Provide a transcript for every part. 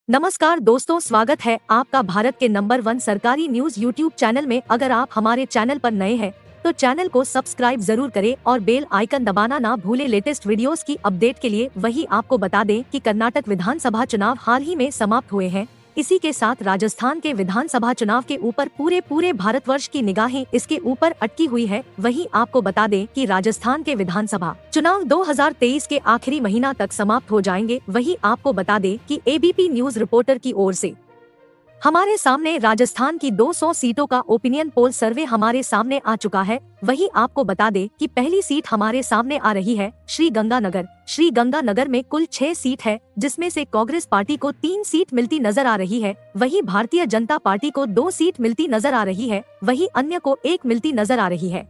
नमस्कार दोस्तों, स्वागत है आपका भारत के नंबर 1 सरकारी न्यूज यूट्यूब चैनल में। अगर आप हमारे चैनल पर नए हैं तो चैनल को सब्सक्राइब जरूर करें और बेल आइकन दबाना ना भूले। लेटेस्ट वीडियोस की अपडेट के लिए। वही आपको बता दें कि कर्नाटक विधानसभा चुनाव हाल ही में समाप्त हुए हैं। इसी के साथ राजस्थान के विधानसभा चुनाव के ऊपर पूरे भारतवर्ष की निगाहें इसके ऊपर अटकी हुई है। वही आपको बता दें कि राजस्थान के विधानसभा चुनाव 2023 के आखिरी महीना तक समाप्त हो जाएंगे। वही आपको बता दें कि एबीपी न्यूज रिपोर्टर की ओर से हमारे सामने राजस्थान की 200 सीटों का ओपिनियन पोल सर्वे हमारे सामने आ चुका है। वही आपको बता दें कि पहली सीट हमारे सामने आ रही है श्रीगंगानगर। श्रीगंगानगर में कुल 6 सीट है, जिसमें से कांग्रेस पार्टी को 3 सीट मिलती नजर आ रही है। वही भारतीय जनता पार्टी को 2 सीट मिलती नजर आ रही है। वही अन्य को 1 मिलती नजर आ रही है।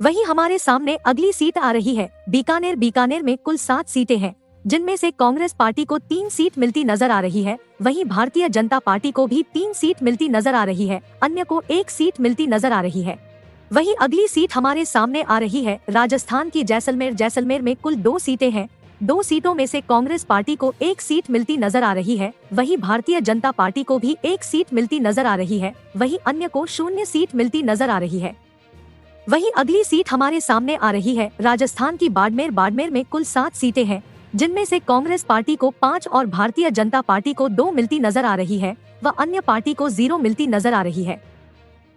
वही हमारे सामने अगली सीट आ रही है बीकानेर। बीकानेर में कुल 7 सीटें हैं, जिनमें से कांग्रेस पार्टी को 3 सीट मिलती नजर आ रही है। वहीं भारतीय जनता पार्टी को भी 3 सीट मिलती नजर आ रही है, अन्य को 1 सीट मिलती नजर आ रही है। वहीं अगली सीट हमारे सामने आ रही है राजस्थान की जैसलमेर। जैसलमेर में कुल 2 सीटें हैं। 2 सीटों में से कांग्रेस पार्टी को 1 सीट मिलती नजर आ रही है। वहीं भारतीय जनता पार्टी को भी 1 सीट मिलती नजर आ रही है। वहीं अन्य को 0 सीट मिलती नजर आ रही है। वहीं अगली सीट हमारे सामने आ रही है राजस्थान की बाड़मेर। बाड़मेर में कुल 7 सीटें हैं, जिनमें से कांग्रेस पार्टी को 5 और भारतीय जनता पार्टी को 2 मिलती नजर आ रही है व अन्य पार्टी को 0 मिलती नजर आ रही है।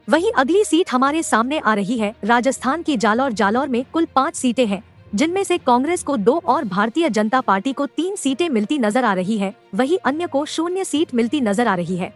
वहीं अगली सीट हमारे सामने आ रही है राजस्थान की जालौर। जालौर में कुल 5 सीटें हैं, जिनमें से कांग्रेस को 2 और भारतीय जनता पार्टी को 3 सीटें मिलती नजर आ रही है। वहीं अन्य को 0 सीट मिलती नजर आ रही है।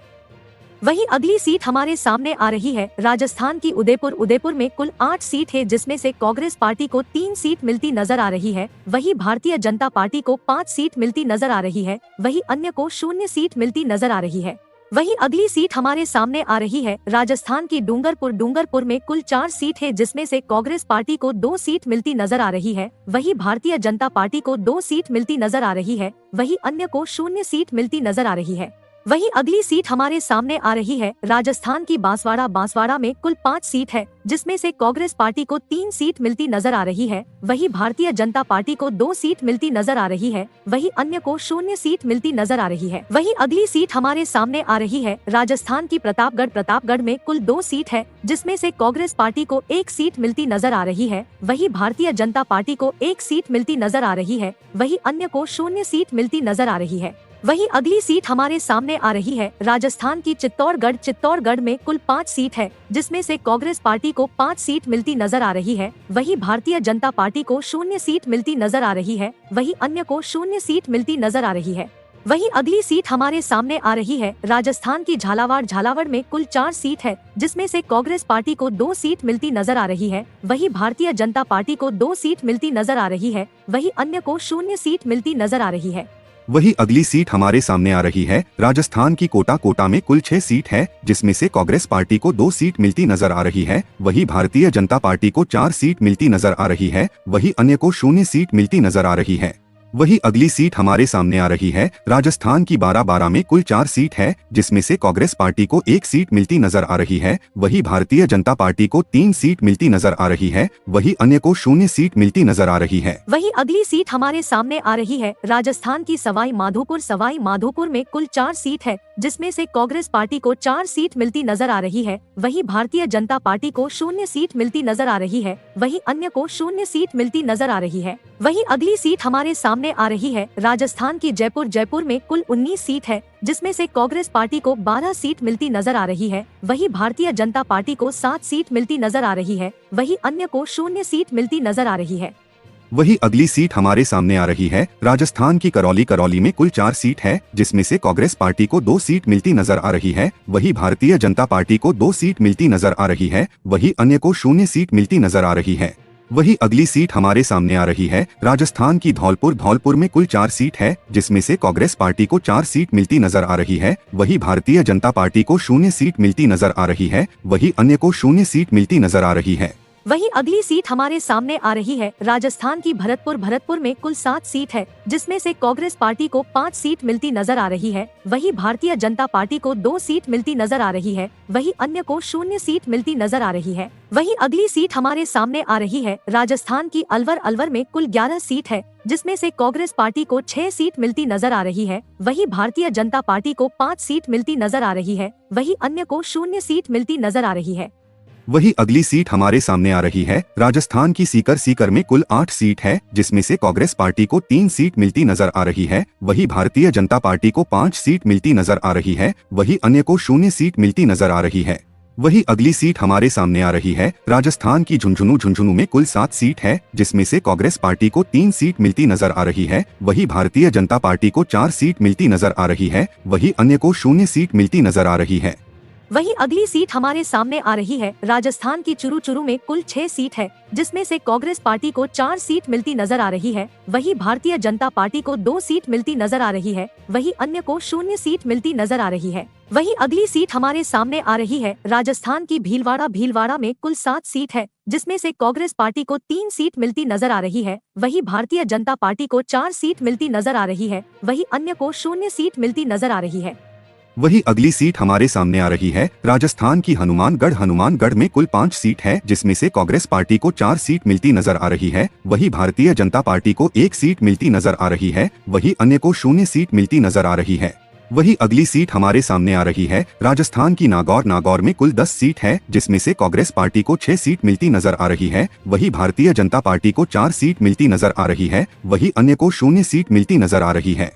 वहीं अगली सीट हमारे सामने आ रही है राजस्थान की उदयपुर। उदयपुर में कुल 8 सीट है, जिसमें से कांग्रेस पार्टी को 3 सीट मिलती नजर आ रही है। वहीं भारतीय जनता पार्टी को 5 सीट मिलती नजर आ रही है। वहीं अन्य को 0 सीट मिलती नजर आ रही है। वहीं अगली सीट हमारे सामने आ रही है राजस्थान की डूंगरपुर। डूंगरपुर में कुल 4 सीट है, जिसमें से कांग्रेस पार्टी को 2 सीट मिलती नजर आ रही है। वहीं भारतीय जनता पार्टी को 2 सीट मिलती नजर आ रही है। वहीं अन्य को 0 सीट मिलती नजर आ रही है। वहीं अगली सीट हमारे सामने आ रही है राजस्थान की बांसवाड़ा। बांसवाड़ा में कुल 5 सीट है, जिसमें से कांग्रेस पार्टी को 3 सीट मिलती नजर आ रही है। वहीं भारतीय जनता पार्टी को 2 सीट मिलती नजर आ रही है। वहीं अन्य को 0 सीट मिलती नजर आ रही है। वहीं अगली सीट हमारे सामने आ रही है राजस्थान की प्रतापगढ़। प्रतापगढ़ में कुल 2 सीट है, जिसमें से कांग्रेस पार्टी को 1 सीट मिलती नजर आ रही है। वहीं भारतीय जनता पार्टी को 1 सीट मिलती नजर आ रही है। वहीं अन्य को 0 सीट मिलती नजर आ रही है। वहीं अगली सीट हमारे सामने आ रही है राजस्थान की चित्तौड़गढ़। चित्तौड़गढ़ में कुल 5 सीट है, जिसमें से कांग्रेस पार्टी को 5 सीट मिलती नजर आ रही है। वहीं भारतीय जनता पार्टी को 0 सीट मिलती नजर आ रही है। वहीं अन्य को 0 सीट मिलती नजर आ रही है। वहीं अगली सीट हमारे सामने आ रही है राजस्थान की झालावाड़। झालावाड़ में कुल 4 सीट है, जिसमें से कांग्रेस पार्टी को 2 सीट मिलती नजर आ रही है। वहीं भारतीय जनता पार्टी को 2 सीट मिलती नजर आ रही है। वहीं अन्य को 0 सीट मिलती नजर आ रही है। वही अगली सीट हमारे सामने आ रही है राजस्थान की कोटा। कोटा में कुल 6 सीट है, जिसमें से कांग्रेस पार्टी को 2 सीट मिलती नजर आ रही है। वही भारतीय जनता पार्टी को 4 सीट मिलती नजर आ रही है। वही अन्य को 0 सीट मिलती नजर आ रही है। वही अगली सीट हमारे सामने आ रही है राजस्थान की बारां में कुल 4 सीट है, जिसमें से कांग्रेस पार्टी को 1 सीट मिलती नजर आ रही है। वही भारतीय जनता पार्टी को 3 सीट मिलती नजर आ रही है। वही अन्य को 0 सीट मिलती नजर आ रही है। वही अगली सीट हमारे सामने आ रही है राजस्थान की सवाई माधोपुर। सवाई माधोपुर में कुल 4 सीट है, जिसमें से कांग्रेस पार्टी को 4 सीट मिलती नजर आ रही है। वही भारतीय जनता पार्टी को 0 सीट मिलती नजर आ रही है। वही अन्य को 0 सीट मिलती नजर आ रही है। वही अगली सीट हमारे सामने आ रही है राजस्थान की जयपुर। जयपुर में कुल 19 सीट है, जिसमें से कांग्रेस पार्टी को 12 सीट मिलती नजर आ रही है। वही भारतीय जनता पार्टी को 7 सीट मिलती नजर आ रही है। वही अन्य को 0 सीट मिलती नजर आ रही है। वही अगली सीट हमारे सामने आ रही है राजस्थान की करौली। करौली में कुल 4 सीट है, जिसमें से कांग्रेस पार्टी को 2 सीट मिलती नजर आ रही है। वही भारतीय जनता पार्टी को 2 सीट मिलती नजर आ रही है। वही अन्य को 0 सीट मिलती नजर आ रही है। वही अगली सीट हमारे सामने आ रही है राजस्थान की धौलपुर। धौलपुर में कुल 4 सीट है, जिसमें से कांग्रेस पार्टी को 4 सीट मिलती नजर आ रही है। वही भारतीय जनता पार्टी को 0 सीट मिलती नजर आ रही है। वही अन्य को 0 सीट मिलती नजर आ रही है। वहीं अगली सीट हमारे सामने आ रही है राजस्थान की भरतपुर में कुल 7 सीट है, जिसमें से कांग्रेस पार्टी को 5 सीट मिलती नजर आ रही है। वहीं भारतीय जनता पार्टी को 2 सीट मिलती नजर आ रही है। वहीं अन्य को 0 सीट मिलती नजर आ रही है। वहीं अगली सीट हमारे सामने आ रही है राजस्थान की अलवर में कुल 11 सीट है, जिसमें से कांग्रेस पार्टी को 6 सीट मिलती नजर आ रही है। वहीं भारतीय जनता पार्टी को 5 सीट मिलती नजर आ रही है। वहीं अन्य को 0 सीट मिलती नजर आ रही है। वही अगली सीट हमारे सामने आ रही है राजस्थान की सीकर में कुल 8 सीट है, जिसमें से कांग्रेस पार्टी को 3 सीट मिलती नजर आ रही है। वही भारतीय जनता पार्टी को 5 सीट मिलती नजर आ रही है। वही अन्य को 0 सीट मिलती नजर आ रही है। वही अगली सीट हमारे सामने आ रही है राजस्थान की झुंझुनू में कुल 7 सीट है, जिसमें से कांग्रेस पार्टी को 3 सीट मिलती नजर आ रही है। वही भारतीय जनता पार्टी को 4 सीट मिलती नजर आ रही है। वही अन्य को 0 सीट मिलती नजर आ रही है। वहीं अगली सीट हमारे सामने आ रही है राजस्थान की चुरू में कुल 6 सीट है, जिसमें से कांग्रेस पार्टी को 4 सीट मिलती नजर आ रही है। वहीं भारतीय जनता पार्टी को 2 सीट मिलती नजर आ रही है। वहीं अन्य को 0 सीट मिलती नजर आ रही है। वहीं अगली सीट हमारे सामने आ रही है राजस्थान की भीलवाड़ा में कुल 7 सीट है, जिसमें से कांग्रेस पार्टी को 3 सीट मिलती नजर आ रही है। वहीं भारतीय जनता पार्टी को 4 सीट मिलती नजर आ रही है। वहीं अन्य को 0 सीट मिलती नजर आ रही है। वही अगली सीट हमारे सामने आ रही है राजस्थान की हनुमानगढ़ में कुल 5 सीट है, जिसमें से कांग्रेस पार्टी को 4 सीट मिलती नजर आ रही है। वही भारतीय जनता पार्टी को 1 सीट मिलती नजर आ रही है। वही अन्य को 0 सीट मिलती नजर आ रही है। वही अगली सीट हमारे सामने आ रही है राजस्थान की नागौर में कुल 10 सीट है, जिसमें से कांग्रेस पार्टी को 6 सीट मिलती नजर आ रही है। वही भारतीय जनता पार्टी को 4 सीट मिलती नजर आ रही है। वही अन्य को 0 सीट मिलती नजर आ रही है।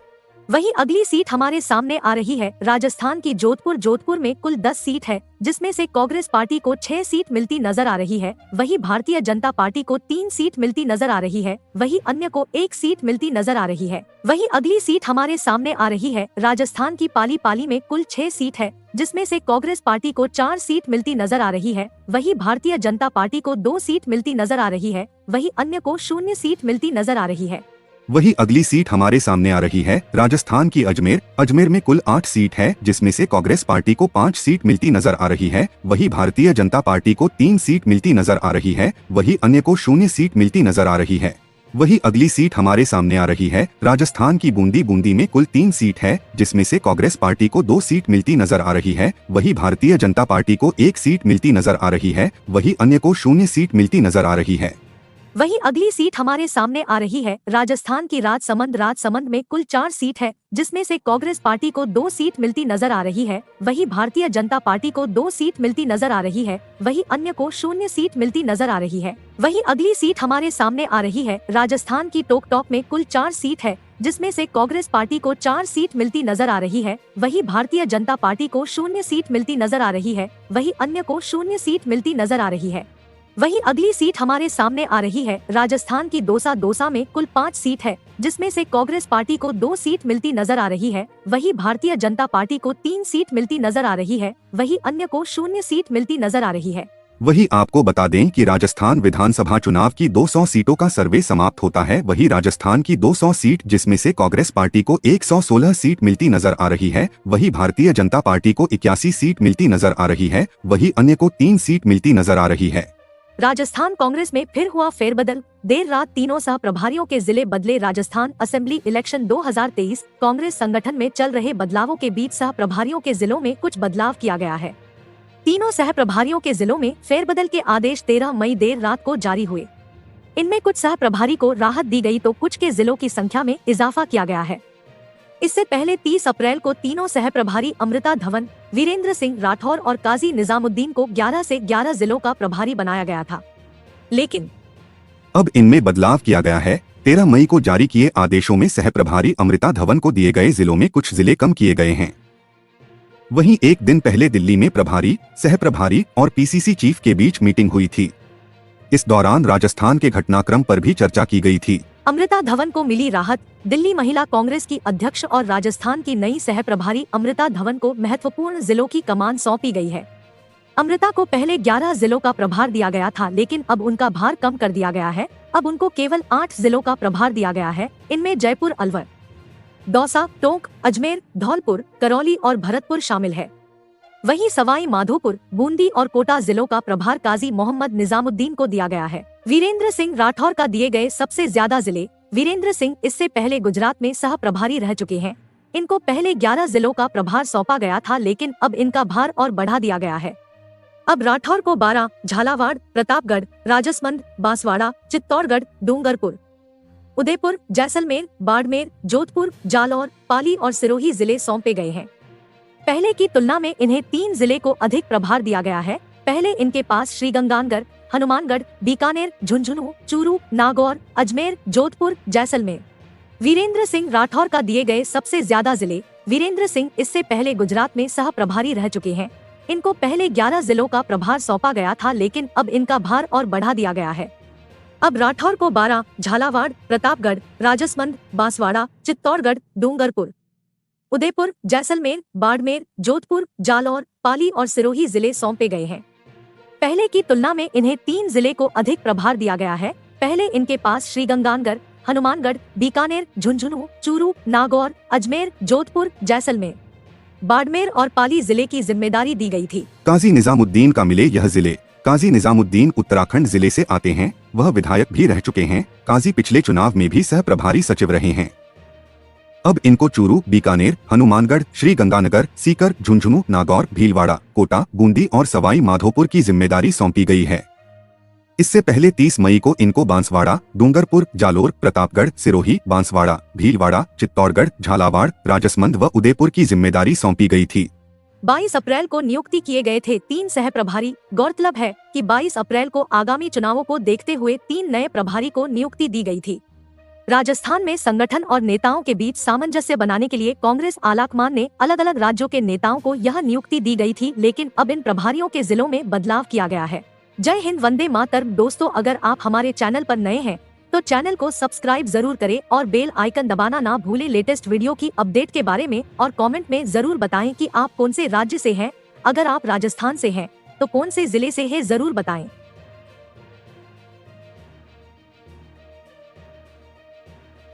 वहीं अगली सीट हमारे सामने आ रही है राजस्थान की जोधपुर में कुल 10 सीट है, जिसमें से कांग्रेस पार्टी को 6 सीट मिलती नजर आ रही है। वहीं भारतीय जनता पार्टी को 3 सीट मिलती नजर आ रही है। वहीं अन्य को 1 सीट मिलती नजर आ रही है। वहीं अगली सीट हमारे सामने आ रही है राजस्थान की पाली में कुल 6 सीट है, जिसमें से कांग्रेस पार्टी को 4 सीट मिलती नजर आ रही है। वहीं भारतीय जनता पार्टी को 2 सीट मिलती नजर आ रही है। वहीं अन्य को 0 सीट मिलती नजर आ रही है। वही अगली सीट हमारे सामने आ रही है राजस्थान की अजमेर में कुल 8 सीट है, जिसमें से कांग्रेस पार्टी को 5 सीट मिलती नजर आ रही है। वही भारतीय जनता पार्टी को 3 सीट मिलती नजर आ रही है। वही अन्य को 0 सीट मिलती नजर आ रही है। वही अगली सीट हमारे सामने आ रही है राजस्थान की बूंदी में कुल 3 सीट है, जिसमें से कांग्रेस पार्टी को 2 सीट मिलती नजर आ रही है। वही भारतीय जनता पार्टी को 1 सीट मिलती नजर आ रही है। वही अन्य को 0 सीट मिलती नजर आ रही है। वहीं अगली सीट हमारे सामने आ रही है राजस्थान की राजसमंद में कुल 4 सीट है, जिसमें से कांग्रेस पार्टी को 2 सीट मिलती नजर आ रही है। वहीं भारतीय जनता पार्टी को 2 सीट मिलती नजर आ रही है। वहीं अन्य को 0 सीट मिलती नजर आ रही है। वहीं अगली सीट हमारे सामने आ रही है राजस्थान की टोंक में कुल 4 सीट है, जिसमें से कांग्रेस पार्टी को 4 सीट मिलती नजर आ रही है। वहीं भारतीय जनता पार्टी को 0 सीट मिलती नजर आ रही है। वहीं अन्य को 0 सीट मिलती नजर आ रही है। वहीं अगली सीट हमारे सामने आ रही है राजस्थान की दौसा में कुल 5 सीट है, जिसमें से कांग्रेस पार्टी को 2 सीट मिलती नजर आ रही है। वहीं भारतीय जनता पार्टी को 3 सीट मिलती नजर आ रही है। वहीं अन्य को 0 सीट मिलती नजर आ रही है। वही आपको बता दें कि राजस्थान विधानसभा चुनाव की 200 सीटों का सर्वे समाप्त होता है। वही राजस्थान की 200 सीट, जिसमें से कांग्रेस पार्टी को 116 सीट मिलती नजर आ रही है। वही भारतीय जनता पार्टी को 81 सीट मिलती नजर आ रही है। वही अन्य को 3 सीट मिलती नजर आ रही है। राजस्थान कांग्रेस में फिर हुआ फेरबदल। देर रात तीनों सह प्रभारियों के जिले बदले। राजस्थान असेंबली इलेक्शन 2023 कांग्रेस संगठन में चल रहे बदलावों के बीच सह प्रभारियों के जिलों में कुछ बदलाव किया गया है। तीनों सह प्रभारियों के जिलों में फेरबदल के आदेश 13 मई देर रात को जारी हुए। इनमें कुछ सह प्रभारी को राहत दी गई तो कुछ के जिलों की संख्या में इजाफा किया गया है। इससे पहले 30 अप्रैल को तीनों सह प्रभारी अमृता धवन, वीरेंद्र सिंह राठौर और काजी निजामुद्दीन को 11 से 11 जिलों का प्रभारी बनाया गया था, लेकिन अब इनमें बदलाव किया गया है। 13 मई को जारी किए आदेशों में सह प्रभारी अमृता धवन को दिए गए जिलों में कुछ जिले कम किए गए हैं। वहीं एक दिन पहले दिल्ली में प्रभारी, सह प्रभारी और पीसीसी चीफ के बीच मीटिंग हुई थी। इस दौरान राजस्थान के घटनाक्रम पर भी चर्चा की गई थी। अमृता धवन को मिली राहत। दिल्ली महिला कांग्रेस की अध्यक्ष और राजस्थान की नई सह प्रभारी अमृता धवन को महत्वपूर्ण जिलों की कमान सौंपी गई है। अमृता को पहले 11 जिलों का प्रभार दिया गया था, लेकिन अब उनका भार कम कर दिया गया है। अब उनको केवल 8 जिलों का प्रभार दिया गया है। इनमें जयपुर, अलवर, दौसा, टोंक, अजमेर, धौलपुर, करौली और भरतपुर शामिल है। वहीं सवाई माधोपुर, बूंदी और कोटा जिलों का प्रभार काजी मोहम्मद निजामुद्दीन को दिया गया है। वीरेंद्र सिंह राठौर का दिए गए सबसे ज्यादा जिले। वीरेंद्र सिंह इससे पहले गुजरात में सह प्रभारी रह चुके हैं। इनको पहले 11 जिलों का प्रभार सौंपा गया था, लेकिन अब इनका भार और बढ़ा दिया गया है। अब राठौर को 12 झालावाड़, प्रतापगढ़, राजसमंद, बांसवाड़ा, चित्तौड़गढ़, डूंगरपुर, उदयपुर, जैसलमेर, बाड़मेर, जोधपुर, जालौर, पाली और सिरोही जिले सौंपे गए हैं। पहले की तुलना में इन्हें 3 जिले को अधिक प्रभार दिया गया है। पहले इनके पास श्रीगंगानगर, हनुमानगढ़, बीकानेर, झुंझुनू, चूरू, नागौर, अजमेर, जोधपुर, जैसलमेर। वीरेंद्र सिंह राठौर का दिए गए सबसे ज्यादा जिले। वीरेंद्र सिंह इससे पहले गुजरात में सह प्रभारी रह चुके हैं। इनको पहले 11 जिलों का प्रभार सौंपा गया था, लेकिन अब इनका भार और बढ़ा दिया गया है। अब राठौर को 12 झालावाड़, प्रतापगढ़, राजसमंद, बांसवाड़ा, चित्तौड़गढ़, डूंगरपुर, उदयपुर, जैसलमेर, बाड़मेर, जोधपुर, जालौर, पाली और सिरोही जिले सौंपे गए हैं। पहले की तुलना में इन्हें 3 जिले को अधिक प्रभार दिया गया है। पहले इनके पास श्रीगंगानगर, हनुमानगढ़, बीकानेर, झुंझुनू, चूरू, नागौर, अजमेर, जोधपुर, जैसलमेर, बाड़मेर और पाली जिले की जिम्मेदारी दी गई थी। काजी निजामुद्दीन का मिले यह जिले। काजी निजामुद्दीन उत्तराखंड जिले से आते हैं। वह विधायक भी रह चुके हैं। काजी पिछले चुनाव में भी सह प्रभारी सचिव रहे हैं। अब इनको चूरू, बीकानेर, हनुमानगढ़, श्रीगंगानगर, सीकर, झुंझुनू, नागौर, भीलवाड़ा, कोटा, बूंदी और सवाई माधोपुर की जिम्मेदारी सौंपी गई है। इससे पहले 30 मई को इनको बांसवाड़ा, डूंगरपुर, जालोर, प्रतापगढ़, सिरोही, बांसवाड़ा, भीलवाड़ा, चित्तौड़गढ़, झालावाड़, राजसमंद व उदयपुर की जिम्मेदारी सौंपी गई थी। 22 अप्रैल को नियुक्ति किए गए थे 3 सह प्रभारी। गौरतलब है कि 22 अप्रैल को आगामी चुनावों को देखते हुए 3 नए प्रभारी को नियुक्ति दी गई थी। राजस्थान में संगठन और नेताओं के बीच सामंजस्य बनाने के लिए कांग्रेस आलाकमान ने अलग अलग राज्यों के नेताओं को यह नियुक्ति दी गई थी, लेकिन अब इन प्रभारियों के जिलों में बदलाव किया गया है। जय हिंद, वंदे मातरम। दोस्तों, अगर आप हमारे चैनल पर नए हैं तो चैनल को सब्सक्राइब जरूर करें और बेल आइकन दबाना ना भूलें लेटेस्ट वीडियो की अपडेट के बारे में। और कमेंट में जरूर बताएं कि आप कौन से राज्य से हैं। अगर आप राजस्थान से हैं तो कौन से जिले से हैं, जरूर बताएं।